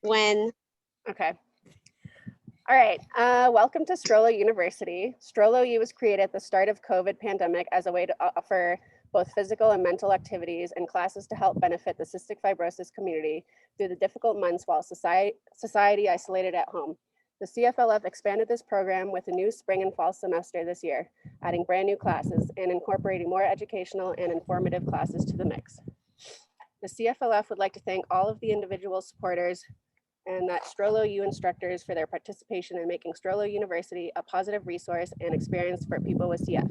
When, okay. All right, welcome to Strollo University. Strollo U was created at the start of COVID pandemic as a way to offer both physical and mental activities and classes to help benefit the cystic fibrosis community through the difficult months while society isolated at home. The CFLF expanded this program with a new spring and fall semester this year, adding brand new classes and incorporating more educational and informative classes to the mix. The CFLF would like to thank all of the individual supporters and that Strollo U instructors for their participation in making Strollo University a positive resource and experience for people with CF.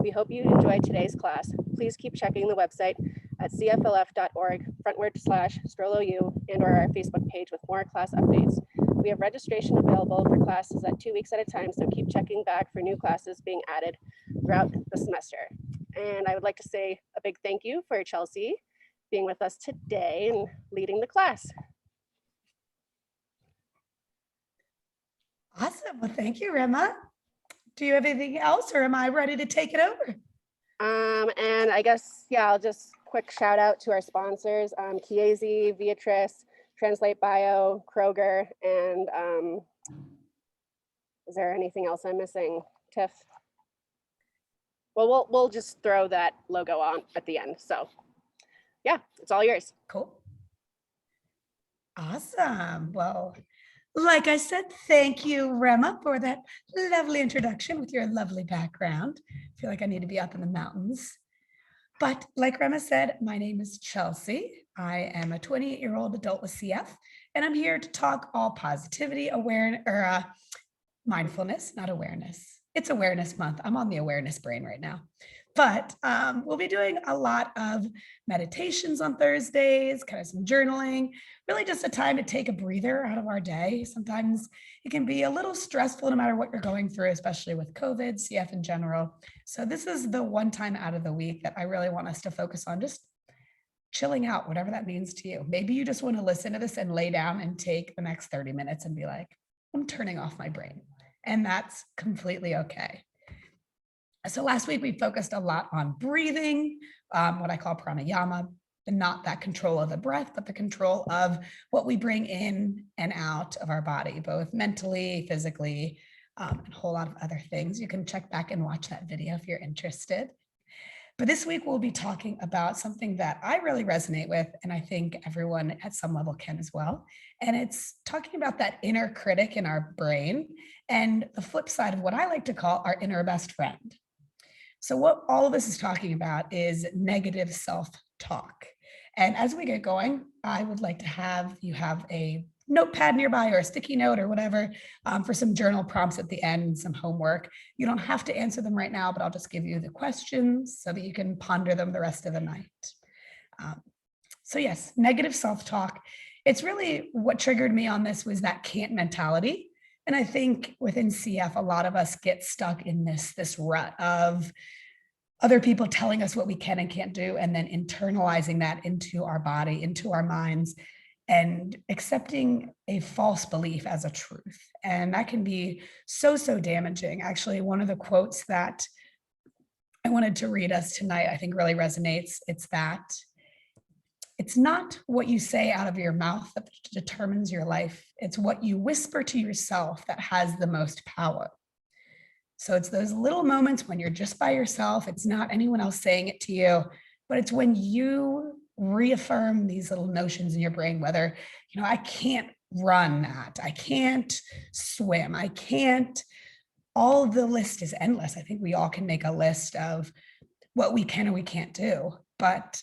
We hope you enjoyed today's class. Please keep checking the website at cflf.org/StrolloU and or our Facebook page with more class updates. We have registration available for classes at 2 weeks at a time, so keep checking back for new classes being added throughout the semester. And I would like to say a big thank you for Chelsea being with us today and leading the class. Awesome. Well, thank you, Rema. Do you have anything else or am I ready to take it over? And I guess, yeah, I'll just quick shout out to our sponsors, Chiesi, Viatris, Translate Bio, Kroger, and is there anything else I'm missing, Tiff? Well, we'll just throw that logo on at the end. So yeah, it's all yours. Cool. Awesome. Well, like I said, thank you, Rema, for that lovely introduction with your lovely background. I feel like I need to be up in the mountains. But like Rema said, my name is Chelsea. I am a 28-year-old adult with CF, and I'm here to talk all positivity, awareness, or mindfulness, not awareness. It's Awareness Month. I'm on the awareness brain right now. But we'll be doing a lot of meditations on Thursdays, kind of some journaling, really just a time to take a breather out of our day. Sometimes it can be a little stressful no matter what you're going through, especially with COVID, CF in general. So this is the one time out of the week that I really want us to focus on just chilling out, whatever that means to you. Maybe you just want to listen to this and lay down and take the next 30 minutes and be like, I'm turning off my brain. And that's completely okay. So last week we focused a lot on breathing, what I call pranayama, and not that control of the breath, but the control of what we bring in and out of our body, both mentally, physically, and a whole lot of other things. You can check back and watch that video if you're interested. But this week we'll be talking about something that I really resonate with, and I think everyone at some level can as well. And it's talking about that inner critic in our brain and the flip side of what I like to call our inner best friend. So what all of this is talking about is negative self-talk. And as we get going, I would like to have you have a notepad nearby or a sticky note or whatever for some journal prompts at the end, some homework. You don't have to answer them right now, but I'll just give you the questions so that you can ponder them the rest of the night. So yes, negative self-talk. It's really what triggered me on this was that can't mentality. And I think within CF, a lot of us get stuck in this rut of other people telling us what we can and can't do, and then internalizing that into our body, into our minds, and accepting a false belief as a truth. And that can be so damaging. Actually, one of the quotes that I wanted to read us tonight, I think really resonates. It's that it's not what you say out of your mouth that determines your life. It's what you whisper to yourself that has the most power. So it's those little moments when you're just by yourself. It's not anyone else saying it to you, but it's when you reaffirm these little notions in your brain, whether, I can't run that, I can't swim, I can't, all the list is endless. I think we all can make a list of what we can and we can't do, but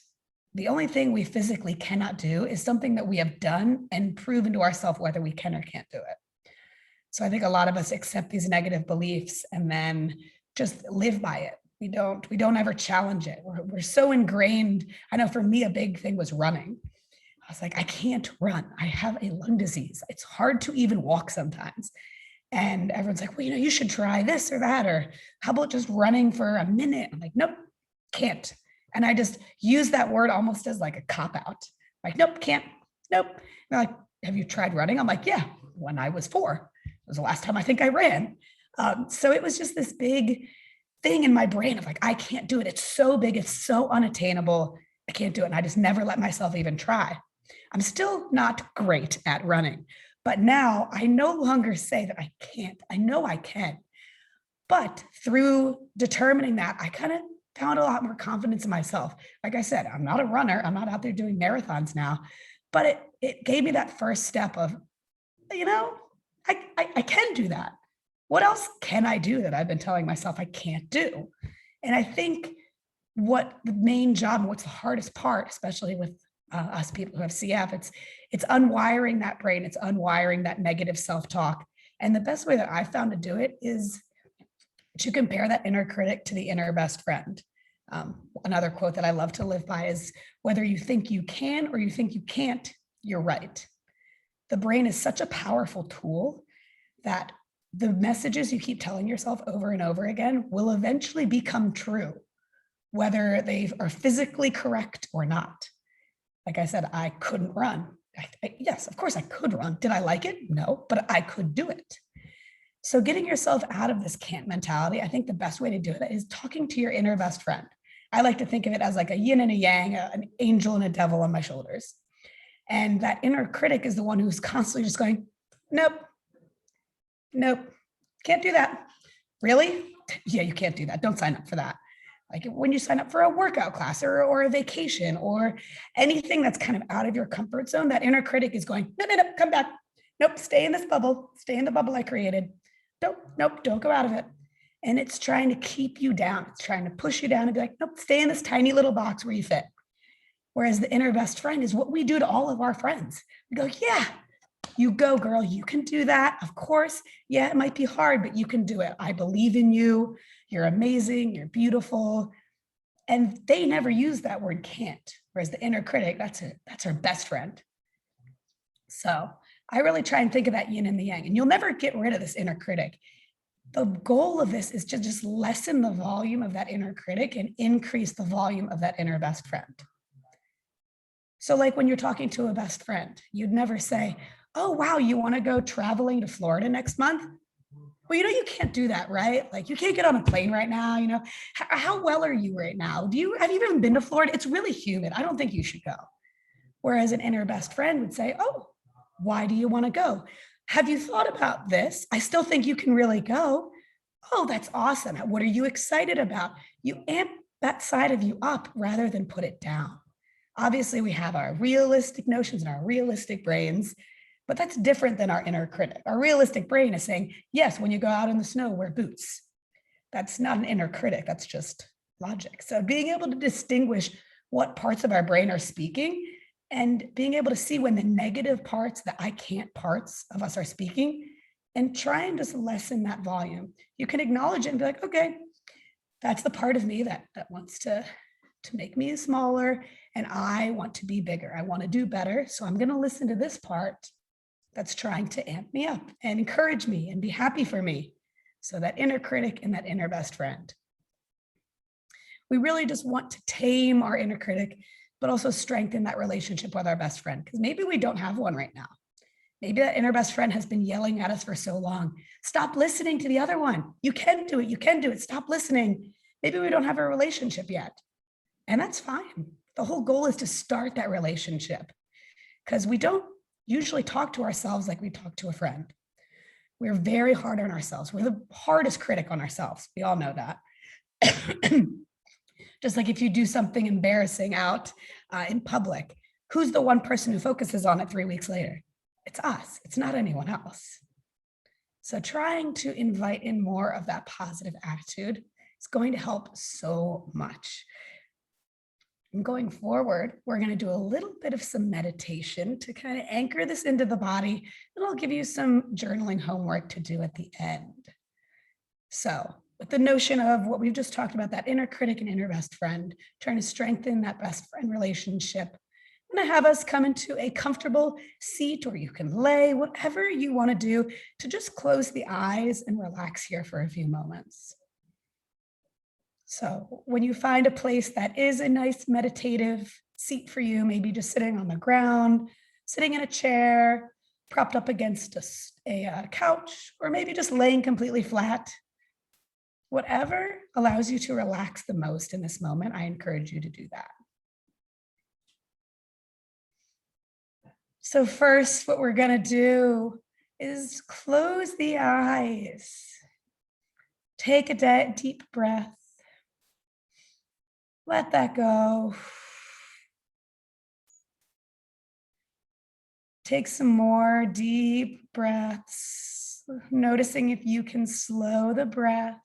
the only thing we physically cannot do is something that we have done and proven to ourselves whether we can or can't do it. So I think a lot of us accept these negative beliefs and then just live by it. We don't ever challenge it. We're so ingrained. I know for me, a big thing was running. I was like, I can't run. I have a lung disease. It's hard to even walk sometimes. And everyone's like, well, you should try this or that, or how about just running for a minute? I'm like, nope, can't. And I just use that word almost as like a cop out. Like, nope, can't, nope. And they're like, have you tried running? I'm like, yeah, when I was 4. It was the last time I think I ran. So it was just this big thing in my brain of like, I can't do it. It's so big. It's so unattainable. I can't do it. And I just never let myself even try. I'm still not great at running, but now I no longer say that I can't. I know I can. But through determining that, I kind of found a lot more confidence in myself. Like I said, I'm not a runner. I'm not out there doing marathons now, but it gave me that first step of, you know, I can do that. What else can I do that I've been telling myself I can't do? And I think what the main job, what's the hardest part, especially with us people who have CF, it's unwiring that brain, it's unwiring that negative self-talk. And the best way that I found to do it is to compare that inner critic to the inner best friend. Another quote that I love to live by is, whether you think you can or you think you can't, you're right. The brain is such a powerful tool that the messages you keep telling yourself over and over again will eventually become true, whether they are physically correct or not. Like I said, I couldn't run. Yes, of course I could run. Did I like it? No, but I could do it. So getting yourself out of this can't mentality, I think the best way to do it is talking to your inner best friend. I like to think of it as like a yin and a yang, an angel and a devil on my shoulders. And that inner critic is the one who's constantly just going, nope, nope, can't do that. Really? Yeah, you can't do that. Don't sign up for that. Like when you sign up for a workout class or a vacation or anything that's kind of out of your comfort zone, that inner critic is going, no, no, no, come back. Nope, stay in this bubble. Stay in the bubble I created. Nope, nope, don't go out of it. And it's trying to keep you down. It's trying to push you down and be like, nope, stay in this tiny little box where you fit. Whereas the inner best friend is what we do to all of our friends. We go, yeah, you go, girl. You can do that. Of course. Yeah, it might be hard, but you can do it. I believe in you. You're amazing. You're beautiful. And they never use that word can't. Whereas the inner critic, that's her best friend. So I really try and think of that yin and the yang, and you'll never get rid of this inner critic. The goal of this is to just lessen the volume of that inner critic and increase the volume of that inner best friend. So like when you're talking to a best friend, you'd never say, oh, wow, you want to go traveling to Florida next month? Well, you can't do that, right? Like you can't get on a plane right now. How well are you right now? Have you even been to Florida? It's really humid. I don't think you should go. Whereas an inner best friend would say, oh, why do you want to go? Have you thought about this? I still think you can really go. Oh, that's awesome. What are you excited about? You amp that side of you up rather than put it down. Obviously, we have our realistic notions and our realistic brains, but that's different than our inner critic. Our realistic brain is saying, yes, when you go out in the snow, wear boots. That's not an inner critic. That's just logic. So being able to distinguish what parts of our brain are speaking and being able to see when the negative parts, the I can't parts of us are speaking, and try and just lessen that volume. You can acknowledge it and be like, okay, that's the part of me that wants to make me smaller, and I want to be bigger. I want to do better. So I'm going to listen to this part that's trying to amp me up and encourage me and be happy for me. So that inner critic and that inner best friend. We really just want to tame our inner critic, but also strengthen that relationship with our best friend, because maybe we don't have one right now. Maybe that inner best friend has been yelling at us for so long. Stop listening to the other one. You can do it. You can do it. Stop listening. Maybe we don't have a relationship yet. And that's fine. The whole goal is to start that relationship, because we don't usually talk to ourselves like we talk to a friend. We're very hard on ourselves. We're the hardest critic on ourselves. We all know that. Just like if you do something embarrassing out in public, who's the one person who focuses on it 3 weeks later? It's us. It's not anyone else. So trying to invite in more of that positive attitude is going to help so much. And going forward, we're going to do a little bit of some meditation to kind of anchor this into the body, and I'll give you some journaling homework to do at the end. So with the notion of what we've just talked about, that inner critic and inner best friend, trying to strengthen that best friend relationship, I'm going to have us come into a comfortable seat, or you can lay, whatever you want to do, to just close the eyes and relax here for a few moments. So when you find a place that is a nice meditative seat for you, maybe just sitting on the ground, sitting in a chair, propped up against a couch, or maybe just laying completely flat, whatever allows you to relax the most in this moment, I encourage you to do that. So first, what we're going to do is close the eyes. Take a deep breath. Let that go. Take some more deep breaths, noticing if you can slow the breath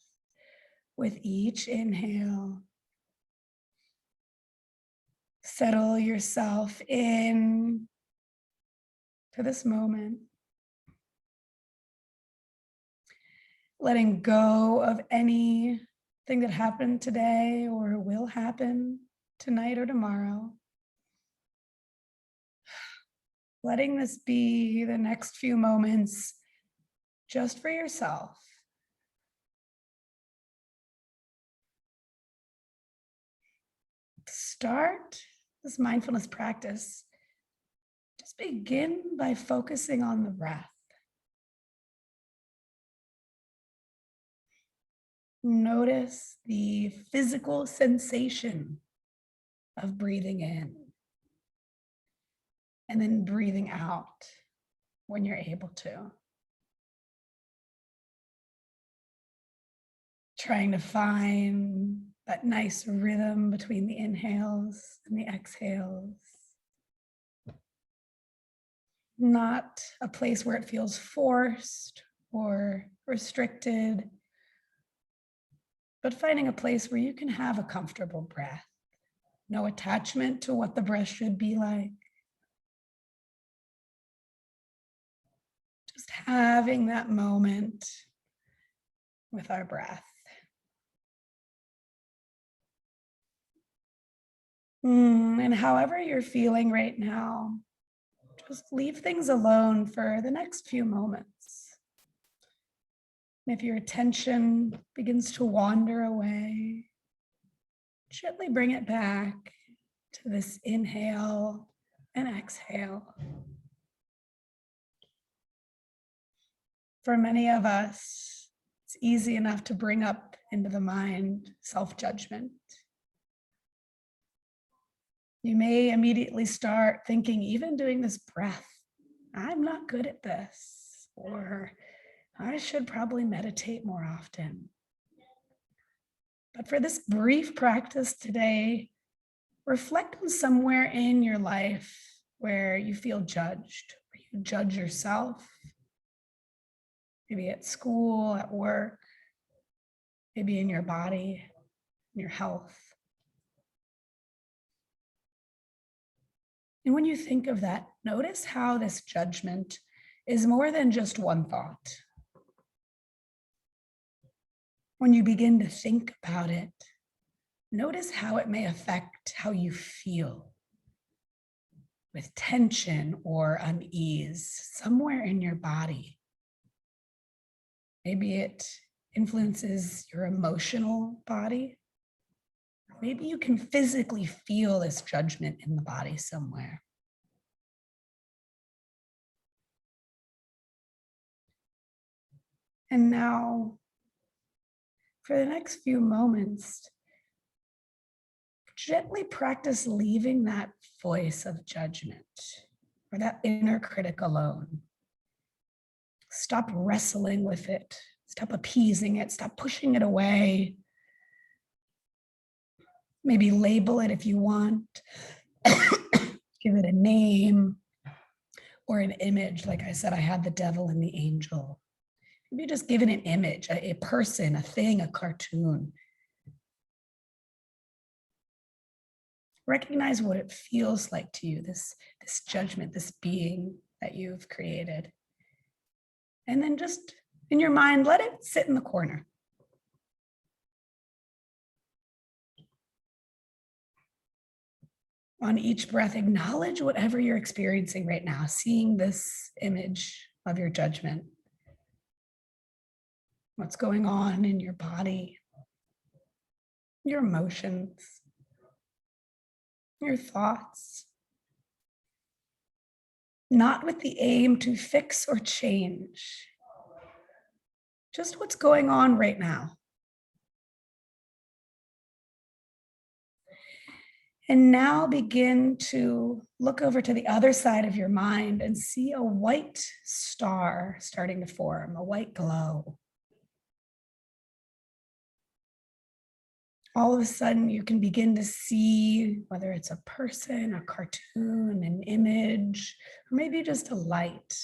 with each inhale. Settle yourself in to this moment. Letting go of anything that happened today or will happen tonight or tomorrow. Letting this be the next few moments just for yourself. Start this mindfulness practice. Just begin by focusing on the breath. Notice the physical sensation of breathing in and then breathing out when you're able to. Trying to find that nice rhythm between the inhales and the exhales. Not a place where it feels forced or restricted, but finding a place where you can have a comfortable breath. No attachment to what the breath should be like. Just having that moment with our breath. And however you're feeling right now, just leave things alone for the next few moments. And if your attention begins to wander away, gently bring it back to this inhale and exhale. For many of us, it's easy enough to bring up into the mind self-judgment. You may immediately start thinking, even doing this breath, I'm not good at this, or I should probably meditate more often. But for this brief practice today, reflect on somewhere in your life where you feel judged, where you judge yourself, maybe at school, at work, maybe in your body, in your health. And when you think of that, notice how this judgment is more than just one thought. When you begin to think about it, notice how it may affect how you feel with tension or unease somewhere in your body. Maybe it influences your emotional body. Maybe you can physically feel this judgment in the body somewhere. And now, for the next few moments, gently practice leaving that voice of judgment or that inner critic alone. Stop wrestling with it. Stop appeasing it. Stop pushing it away. Maybe label it if you want. Give it a name or an image. Like I said, I had the devil and the angel. Maybe just give it an image, a person, a thing, a cartoon. Recognize what it feels like to you, this judgment, this being that you've created. And then just in your mind, let it sit in the corner. On each breath, acknowledge whatever you're experiencing right now, seeing this image of your judgment. What's going on in your body, your emotions, your thoughts. Not with the aim to fix or change, just what's going on right now. And now begin to look over to the other side of your mind and see a white star starting to form, a white glow. All of a sudden, you can begin to see whether it's a person, a cartoon, an image, or maybe just a light.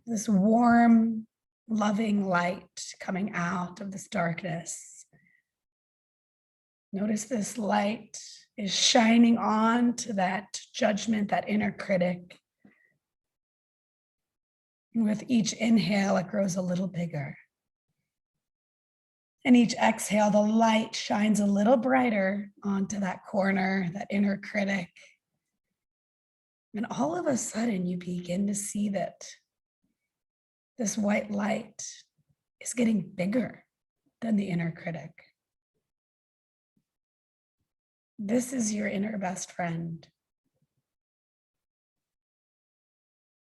This warm, loving light coming out of this darkness. Notice this light is shining on to that judgment, that inner critic. And with each inhale, it grows a little bigger. And each exhale, the light shines a little brighter onto that corner, that inner critic. And all of a sudden, you begin to see that this white light is getting bigger than the inner critic. This is your inner best friend.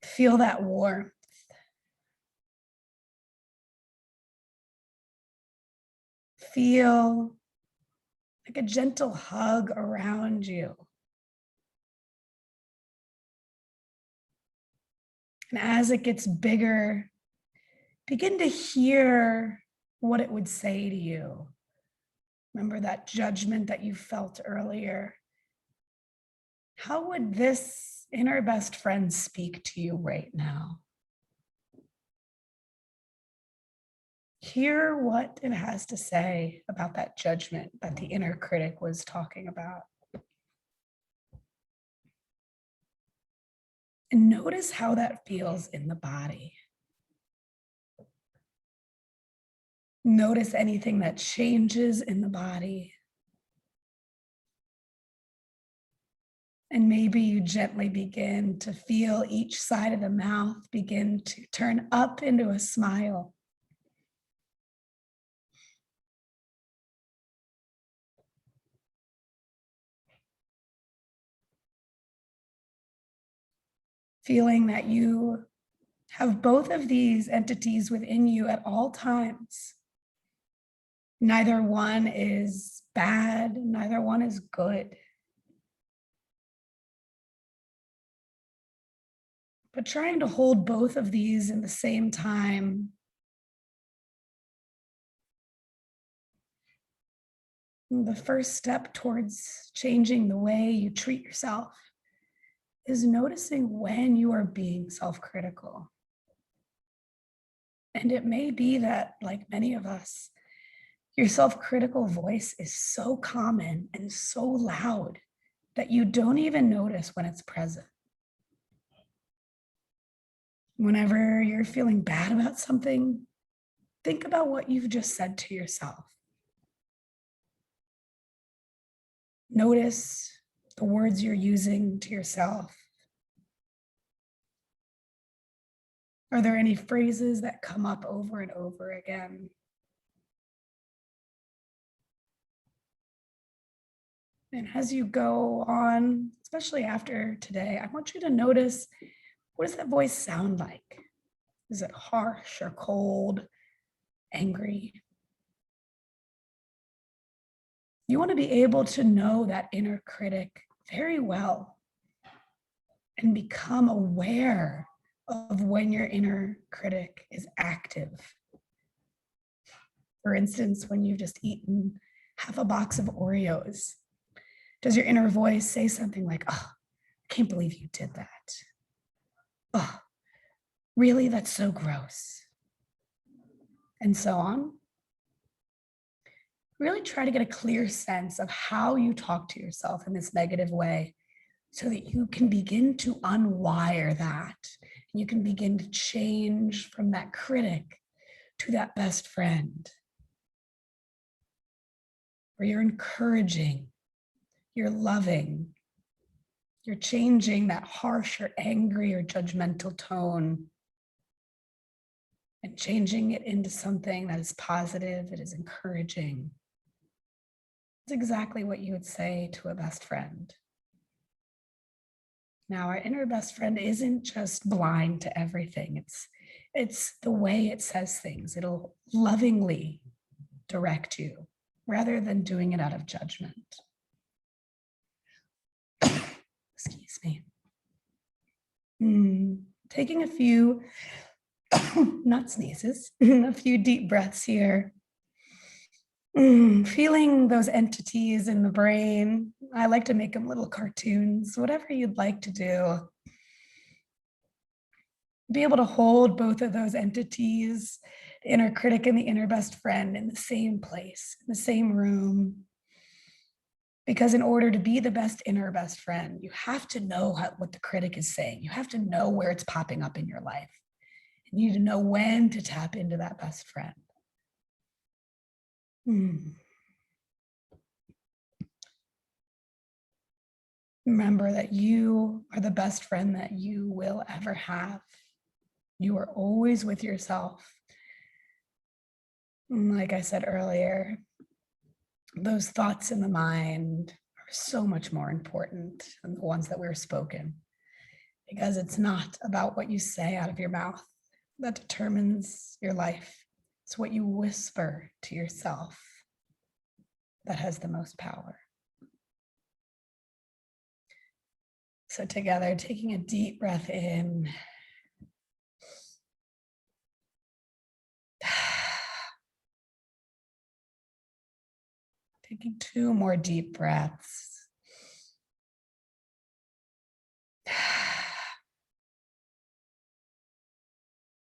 Feel that warmth. Feel like a gentle hug around you. And as it gets bigger, begin to hear what it would say to you. Remember that judgment that you felt earlier. How would this inner best friend speak to you right now? Hear what it has to say about that judgment that the inner critic was talking about. And notice how that feels in the body. Notice anything that changes in the body. And maybe you gently begin to feel each side of the mouth begin to turn up into a smile. Feeling that you have both of these entities within you at all times. Neither one is bad, neither one is good. But trying to hold both of these in the same time. The first step towards changing the way you treat yourself is noticing when you are being self-critical. And it may be that, like many of us, your self-critical voice is so common and so loud that you don't even notice when it's present. Whenever you're feeling bad about something, think about what you've just said to yourself. Notice the words you're using to yourself. Are there any phrases that come up over and over again? And as you go on, especially after today, I want you to notice, what does that voice sound like? Is it harsh or cold, angry? You want to be able to know that inner critic very well and become aware of when your inner critic is active. For instance, when you've just eaten half a box of Oreos, does your inner voice say something like, "Oh, I can't believe you did that. Oh, really? That's so gross." And so on. Really try to get a clear sense of how you talk to yourself in this negative way so that you can begin to unwire that. You can begin to change from that critic to that best friend, where you're encouraging, you're loving, you're changing that harsh or angry or judgmental tone and changing it into something that is positive, it is encouraging. It's exactly what you would say to a best friend. Now, our inner best friend isn't just blind to everything. It's the way it says things. It'll lovingly direct you rather than doing it out of judgment. Excuse me. Taking a few, not sneezes, a few deep breaths here. Feeling those entities in the brain. I like to make them little cartoons, whatever you'd like to do. Be able to hold both of those entities, the inner critic and the inner best friend, in the same place, in the same room. Because in order to be the best inner best friend, you have to know what the critic is saying. You have to know where it's popping up in your life. You need to know when to tap into that best friend. Remember that you are the best friend that you will ever have. You are always with yourself. Like I said earlier, those thoughts in the mind are so much more important than the ones that were spoken, because it's not about what you say out of your mouth that determines your life. It's what you whisper to yourself that has the most power. So together, taking a deep breath in. Taking 2 more deep breaths.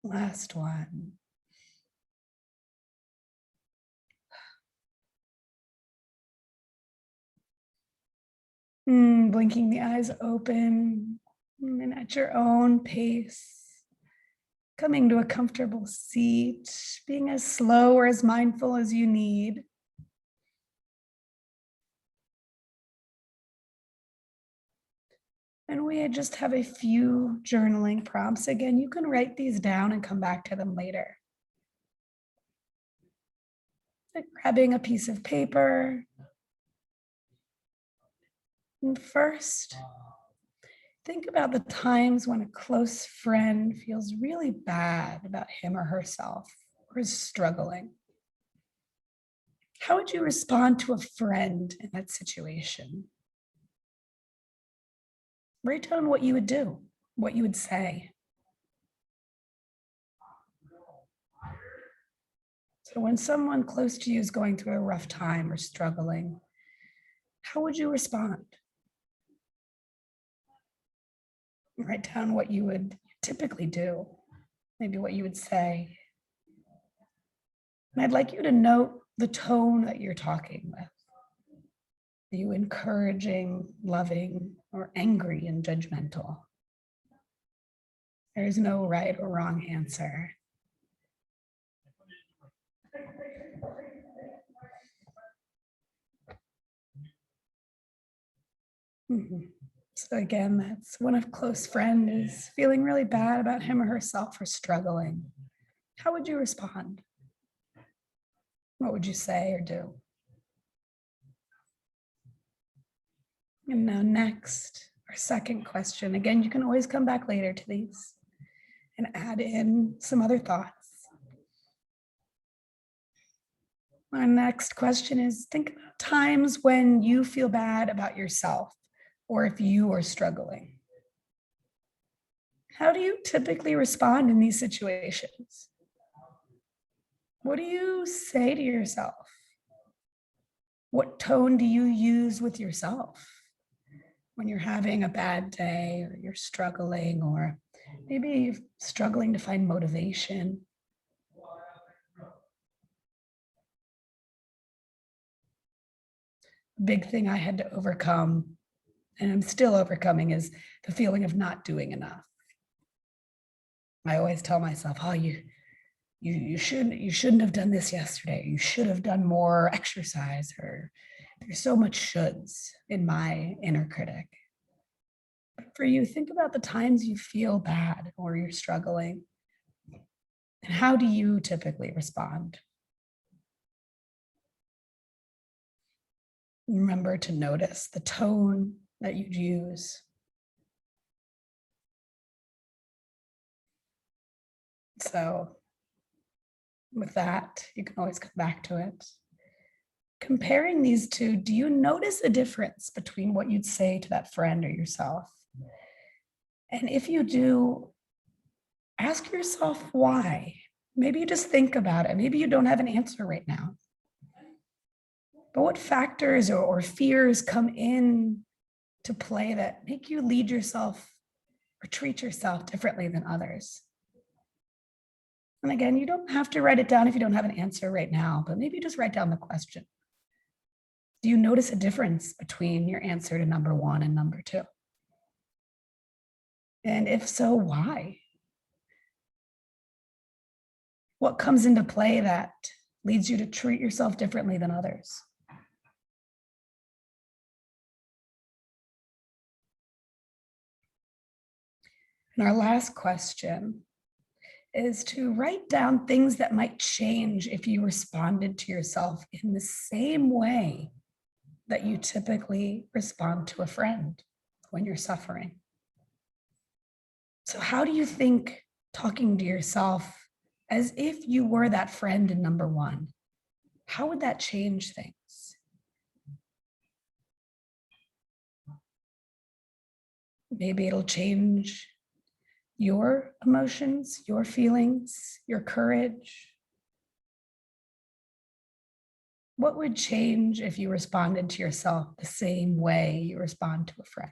Last one. Blinking the eyes open and at your own pace, coming to a comfortable seat, being as slow or as mindful as you need. And we just have a few journaling prompts. Again, you can write these down and come back to them later. Like grabbing a piece of paper. And first, think about the times when a close friend feels really bad about him or herself or is struggling. How would you respond to a friend in that situation? Write down what you would do, what you would say. So when someone close to you is going through a rough time or struggling, how would you respond? Write down what you would typically do, maybe what you would say. And I'd like you to note the tone that you're talking with. Are you encouraging, loving, or angry and judgmental? There is no right or wrong answer. So again, that's when a close friend is feeling really bad about him or herself or struggling. How would you respond? What would you say or do? And now next, our second question. Again, you can always come back later to these and add in some other thoughts. Our next question is, think about times when you feel bad about yourself or if you are struggling. How do you typically respond in these situations? What do you say to yourself? What tone do you use with yourself when you're having a bad day or you're struggling, or maybe you're struggling to find motivation? A big thing I had to overcome, and I'm still overcoming, is the feeling of not doing enough. I always tell myself, oh, you shouldn't have done this yesterday. You should have done more exercise, or there's so much shoulds in my inner critic. But for you, think about the times you feel bad or you're struggling. And how do you typically respond? Remember to notice the tone that you'd use. So with that, you can always come back to it. comparing these two, do you notice a difference between what you'd say to that friend or yourself? And if you do, ask yourself why. Maybe you just think about it. Maybe you don't have an answer right now. But what factors or fears come in to play that make you lead yourself or treat yourself differently than others? And again, you don't have to write it down if you don't have an answer right now, but maybe just write down the question. Do you notice a difference between your answer to number one and number two? And if so, why? What comes into play that leads you to treat yourself differently than others? And our last question is to write down things that might change if you responded to yourself in the same way that you typically respond to a friend when you're suffering. So how do you think talking to yourself as if you were that friend in number one, how would that change things? Maybe it'll change your emotions, your feelings, your courage. What would change if you responded to yourself the same way you respond to a friend?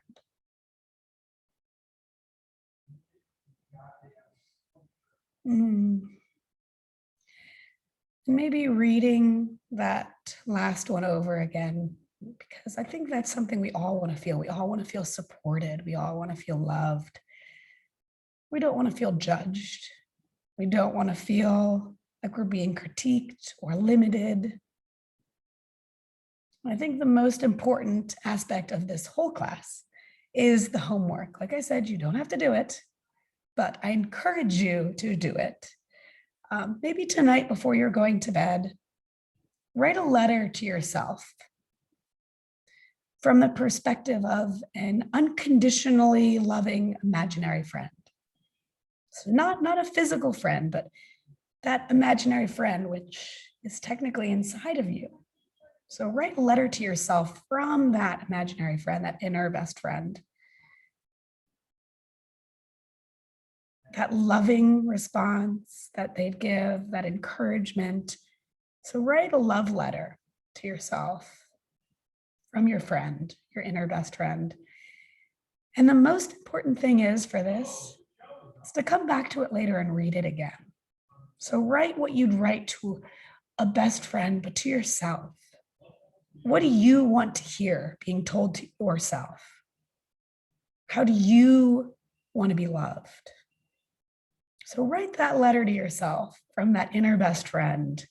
Maybe reading that last one over again, because I think that's something we all want to feel. We all want to feel supported. We all want to feel loved. We don't want to feel judged. We don't want to feel like we're being critiqued or limited. I think the most important aspect of this whole class is the homework. Like I said, you don't have to do it, but I encourage you to do it. Maybe tonight before you're going to bed, write a letter to yourself from the perspective of an unconditionally loving imaginary friend. So not a physical friend, but that imaginary friend, which is technically inside of you. So write a letter to yourself from that imaginary friend, that inner best friend. That loving response that they'd give, that encouragement. So write a love letter to yourself from your friend, your inner best friend. And the most important thing is for this is to come back to it later and read it again. So write what you'd write to a best friend, but to yourself. What do you want to hear being told to yourself? How do you want to be loved? So write that letter to yourself from that inner best friend.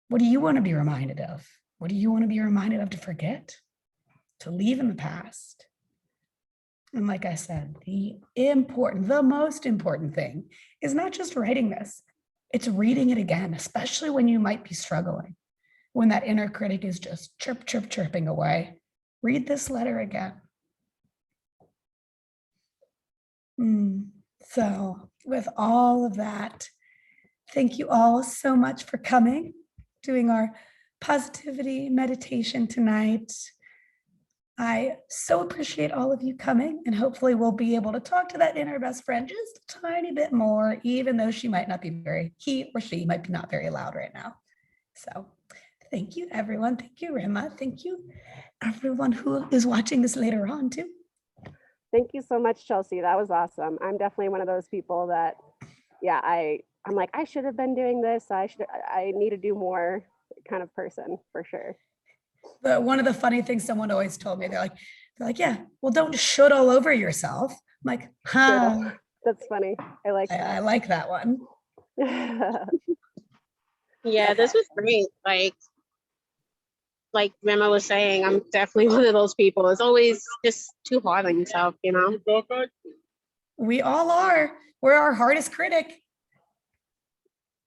What do you want to be reminded of? What do you want to be reminded of to forget, to leave in the past? And like I said, the most important thing is not just writing this, it's reading it again, especially when you might be struggling, when that inner critic is just chirping away. Read this letter again. So with all of that, thank you all so much for coming, doing our positivity meditation tonight. I so appreciate all of you coming, and hopefully we'll be able to talk to that inner best friend just a tiny bit more, even though she might not be he or she might be not very loud right now. So thank you, everyone. Thank you, Rima. Thank you, everyone who is watching this later on too. Thank you so much, Chelsea. That was awesome. I'm definitely one of those people that, yeah, I'm like, I should have been doing this. I need to do more kind of person for sure. But one of the funny things someone always told me, they're like, yeah, well, don't should all over yourself. I'm like, huh. That's funny. I like that. I like that one. Yeah, this was great. Like Rima was saying, I'm definitely one of those people. It's always just too hard on yourself, you know? We all are. We're our hardest critic.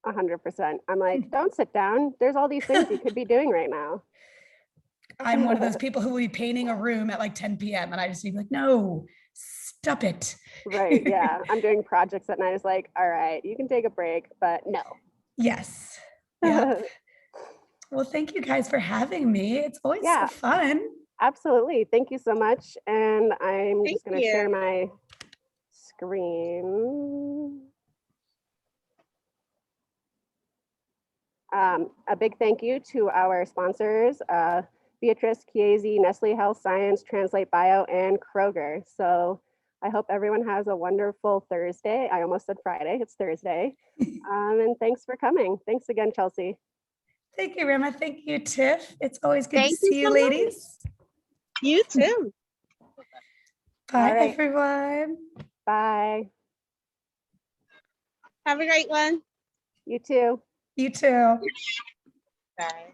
100%. I'm like, don't sit down. There's all these things you could be doing right now. I'm one of those people who will be painting a room at like 10 p.m. and I just be like, no, stop it. Right. Yeah. I'm doing projects at night. It's like, all right, you can take a break, but no. Yes. Yeah. Well, thank you guys for having me. It's always so Yeah. fun. Absolutely. Thank you so much. And I'm Thank just going to you. share my screen. A big thank you to our sponsors, Beatrice, Chiesi, Nestle Health Science, Translate Bio, and Kroger. So I hope everyone has a wonderful Thursday. I almost said Friday, it's Thursday. And thanks for coming. Thanks again, Chelsea. Thank you, Rema. Thank you, Tiff. It's always good to Thank you see you, so much. ladies. You too. Bye, All right. everyone. Bye. Have a great one. You too. You too. Bye.